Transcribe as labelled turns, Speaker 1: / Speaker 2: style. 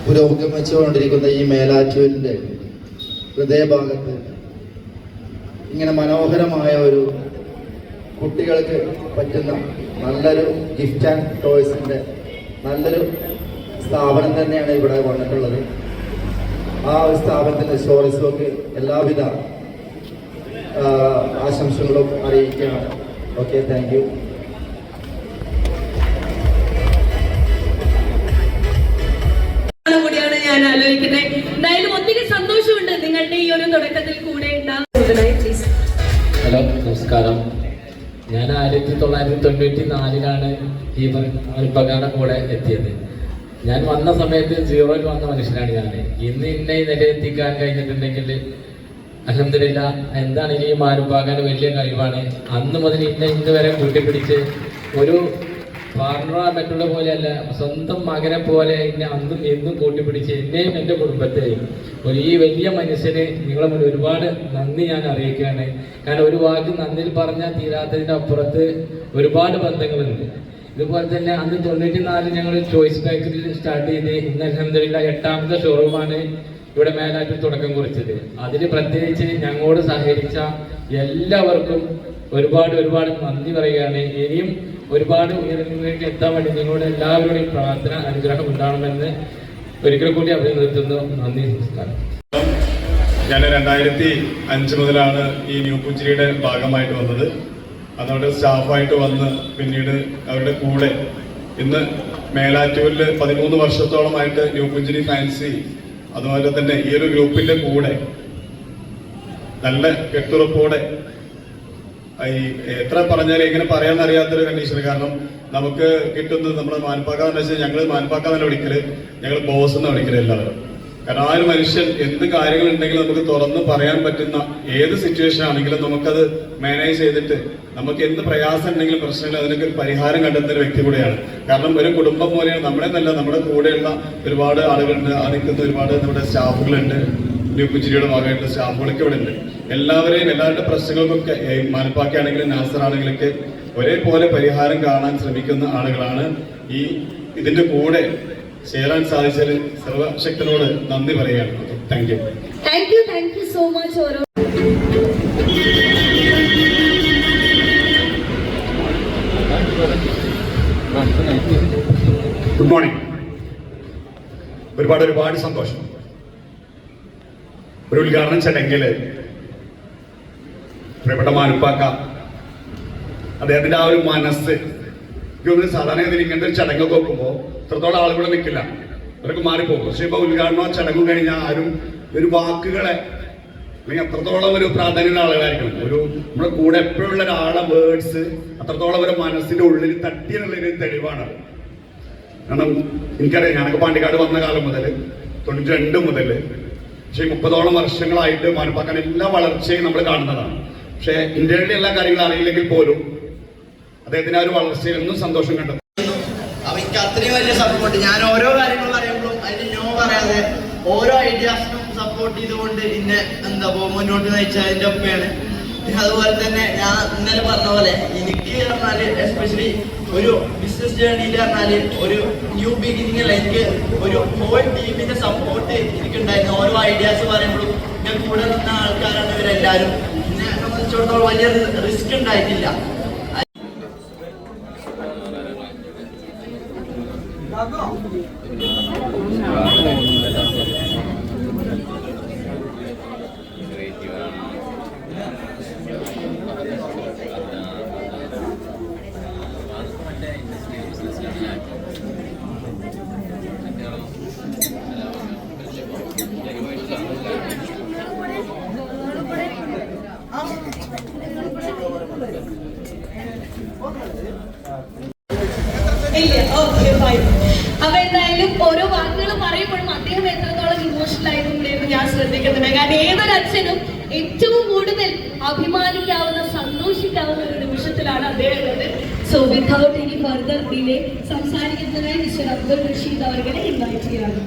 Speaker 1: പുരോഗമിച്ചുകൊണ്ടിരിക്കുന്ന ഈ മേലാറ്റൂരിൻ്റെ ഹൃദയഭാഗത്ത് ഇങ്ങനെ മനോഹരമായ ഒരു കുട്ടികൾക്ക് പറ്റുന്ന നല്ലൊരു ഗിഫ്റ്റ് ആൻഡ് ടോയ്സിൻ്റെ നല്ലൊരു സ്ഥാപനം തന്നെയാണ് ഇവിടെ വന്നിട്ടുള്ളത്. ആ ഒരു സ്ഥാപനത്തിൻ്റെ സ്റ്റോറീസുമൊക്കെ എല്ലാവിധ ആശംസകളും അറിയിക്കുകയാണ്. Okay, thank you.
Speaker 2: കൂടിയാണ് ഞാൻ ആലോചിക്കുന്നത്. എന്തായാലും ഒത്തിരി സന്തോഷമുണ്ട് നിങ്ങളുടെ ഈ ഒരു തുടക്കത്തിൽ കൂടെ.
Speaker 3: ഹലോ, നമസ്കാരം. ഞാൻ 1994 ഈ മാനുപ്പാക്കയുടെ കൂടെ എത്തിയത്. ഞാൻ വന്ന സമയത്ത് 0-ൽ വന്ന മനുഷ്യനാണ് ഞാൻ. ഇന്ന് ഇന്നെ ഈ നില എത്തിക്കാൻ കഴിഞ്ഞിട്ടുണ്ടെങ്കിൽ അൽഹംദുലില്ലാഹ്, എന്താണ് ഈ മാനുപ്പാക്കാൻ്റെ വലിയ കഴിവാണ്. അന്ന് മുതൽ ഇന്ന് വരെ കൂട്ടിപ്പിടിച്ച് ഒരു പാർട്ണറോ മറ്റുള്ള പോലെയല്ല, സ്വന്തം മകനെ പോലെ എന്നെ അന്നും എന്നും കൂട്ടിപ്പിടിച്ച് എന്നെയും എൻ്റെ കുടുംബത്തെയും ഈ വലിയ മനുഷ്യന് നിങ്ങളെ മുന്നിൽ ഒരുപാട് നന്ദി ഞാൻ അറിയിക്കുകയാണ്. കാരണം ഒരു വാക്ക് നന്ദിയിൽ പറഞ്ഞാൽ തീരാത്തതിൻ്റെ അപ്പുറത്ത് ഒരുപാട് ബന്ധങ്ങളുണ്ട്. ഇതുപോലെ തന്നെ അന്ന് 94 ഞങ്ങൾ ചോയ്സ് ബേക്കറിയിൽ സ്റ്റാർട്ട് ചെയ്ത് ഇന്ന് അൽഹംദുലില്ലാഹ് 8ാമത്തെ ഷോറൂമാണ് ഇവിടെ മേലാറ്റൂർ തുടക്കം കുറിച്ചത്. അതിൽ പ്രത്യേകിച്ച് ഞങ്ങളോട് സഹകരിച്ച എല്ലാവർക്കും ഒരുപാട് നന്ദി പറയുകയാണ്. ഇനിയും ഒരുപാട് ഉയരങ്ങളിലേക്ക് എത്താൻ വേണ്ടി നിങ്ങളുടെ എല്ലാവരുടെയും പ്രാർത്ഥന അനുഗ്രഹം ഉണ്ടാകണമെന്ന് ഒരിക്കൽ കൂടി അഭിനന്ദിക്കുന്നു. നന്ദി, നമസ്കാരം.
Speaker 4: ഞാൻ 2005 മുതലാണ് ഈ ന്യൂ പുഞ്ചിരിയുടെ ഭാഗമായിട്ട് വന്നത്. അതോടെ സ്റ്റാഫായിട്ട് വന്ന് പിന്നീട് അവരുടെ കൂടെ ഇന്ന് മേലാറ്റൂരിൽ 13 വർഷത്തോളമായിട്ട് ന്യൂ പുഞ്ചിരി ഫാൻസി അതുപോലെ തന്നെ ഈ ഒരു ഗ്രൂപ്പിന്റെ കൂടെ നല്ല കെട്ടുറപ്പോടെ എത്ര പറഞ്ഞാലും എങ്ങനെ പറയാനറിയാത്തൊരു കണ്ടീഷൻ. കാരണം നമുക്ക് കിട്ടുന്നത് നമ്മുടെ മാൻപാക്കാന്ന് വെച്ചാൽ ഞങ്ങൾ മാൻപാക്കാന്നല്ല വിളിക്കല്, ഞങ്ങൾ ബോസ് എന്നാണ് വിളിക്കല് എല്ലാവരും. കാരണം ആ ഒരു മനുഷ്യൻ എന്ത് കാര്യങ്ങളുണ്ടെങ്കിലും നമുക്ക് തുറന്ന് പറയാൻ പറ്റുന്ന ഏത് സിറ്റുവേഷൻ ആണെങ്കിലും നമുക്കത് മാനേജ് ചെയ്തിട്ട് നമുക്ക് എന്ത് പ്രയാസം ഉണ്ടെങ്കിലും പ്രശ്നമില്ല, അതിനൊക്കെ ഒരു പരിഹാരം കണ്ടെത്തുന്ന ഒരു വ്യക്തി കൂടെയാണ്. കാരണം ഒരു കുടുംബം പോലെയാണ്. നമ്മളെ നല്ല നമ്മുടെ കൂടെയുള്ള ഒരുപാട് ആളുകളുണ്ട്, ആ നിൽക്കുന്ന ഒരുപാട് നമ്മുടെ സ്റ്റാഫുകളുണ്ട്, ന്യൂ പുഞ്ചിരിയുടെ ഭാഗമായിട്ടുള്ള സ്റ്റാഫുകളൊക്കെ ഇവിടെ ഉണ്ട്. എല്ലാവരെയും എല്ലാവരുടെ പ്രശ്നങ്ങൾക്കൊക്കെ മാനപ്പാക്കയാണെങ്കിലും നാസർ ആണെങ്കിലൊക്കെ ഒരേപോലെ പരിഹാരം കാണാൻ ശ്രമിക്കുന്ന ആളുകളാണ്. ഇതിന്റെ കൂടെ ചേരാൻ സാധിച്ചതിൽ സർവശക്തനോട് നന്ദി പറയുകയാണ്. Thank you
Speaker 2: so much.
Speaker 5: Good morning. ഒരുപാട് സന്തോഷം. ഒരു ഉദ്ഘാടന ചടങ്ങില് പ്രിയപ്പെട്ട മാനുപ്പാക്ക അദ്ദേഹത്തിന്റെ ആ ഒരു മനസ്സ് സാധാരണ ഇങ്ങനത്തെ ഒരു ചടങ്ങൊക്കെ വെക്കുമ്പോൾ ഇത്രത്തോളം ആളുകൾ നിൽക്കില്ല, അവരൊക്കെ മാറിപ്പോകും. പക്ഷെ ഇപ്പൊ ഉദ്ഘാടനവും ചടങ്ങും കഴിഞ്ഞാൽ ആരും ഒരു വാക്കുകളെ അല്ലെങ്കിൽ അത്രത്തോളം ഒരു പ്രാധാന്യമുള്ള ആളുകളായിരിക്കണം. നമ്മുടെ കൂടെ എപ്പോഴുള്ള ഒരാളെ വേർഡ്സ് അത്രത്തോളം ഒരു മനസ്സിന്റെ ഉള്ളിൽ തട്ടിയുള്ളൊരു തെളിവാണ്. കാരണം എനിക്കറിയാം, ഞാനൊക്കെ പാണ്ടിക്കാട് വന്ന കാലം മുതൽ 92 മുതൽ പക്ഷേ 30ഓളം വർഷങ്ങളായിട്ട് മാനുപ്പാക്കാൻ എല്ലാ വളർച്ചയും നമ്മൾ കാണുന്നതാണ്. പക്ഷെ ഇന്ത്യയിലെ എല്ലാ കാര്യങ്ങളും അറിയില്ലെങ്കിൽ പോലും അദ്ദേഹത്തിന് ആ ഒരു വളർച്ചയിൽ ഒന്നും സന്തോഷം കണ്ടെത്തും.
Speaker 6: അവർക്ക് അത്രയും വലിയ സപ്പോർട്ട്. ഞാൻ ഓരോ കാര്യങ്ങൾ പറയുമ്പോഴും അതിന് നോ പറയാതെ ഓരോ ഐഡിയാസിനും സപ്പോർട്ട് ചെയ്തുകൊണ്ട് ഇന്നെ മുന്നോട്ട് നയിച്ച അതിൻ്റെ ഒപ്പയാണ്. അതുപോലെ തന്നെ ഞാൻ ഇന്നലെ പറഞ്ഞ പോലെ എനിക്ക് പറഞ്ഞാല് എസ്പെഷ്യലി ഒരു ബിസിനസ് ജേർണിയിൽ പറഞ്ഞാല് ഒരു ന്യൂ ബിഗിനിങ്ങിൽ എനിക്ക് ഒരു ഹോൾ ടീമിന്റെ സപ്പോർട്ട് എനിക്കുണ്ടായിരുന്നു. ഓരോ ഐഡിയാസ് പറയുമ്പോഴും ഞാൻ കൂടെ നിന്ന ആൾക്കാരാണ് ഇവരെല്ലാവരും. എന്നെ സംബന്ധിച്ചിടത്തോളം വലിയ റിസ്ക് ഉണ്ടായിട്ടില്ല.
Speaker 2: അപ്പൊ എന്തായാലും ഓരോ വാക്കുകൾ പറയുമ്പോഴും അദ്ദേഹം എത്രത്തോളം ഇമോഷണൽ ആയിട്ടുണ്ടായിരുന്നു ഞാൻ ശ്രദ്ധിക്കുന്നുണ്ട്. കാരണം ഏതൊരു അച്ഛനും ഏറ്റവും കൂടുതൽ അഭിമാനിക്കാവുന്ന സന്തോഷിക്കാവുന്ന ഒരു നിമിഷത്തിലാണ് അദ്ദേഹം ഉള്ളത്. So without any further delay സംസാരിക്കുന്നതിനായി മിസ്റ്റർ അബ്ദുൾ റഷീദ് അവരെ ഇൻവൈറ്റ് ചെയ്യാണ്.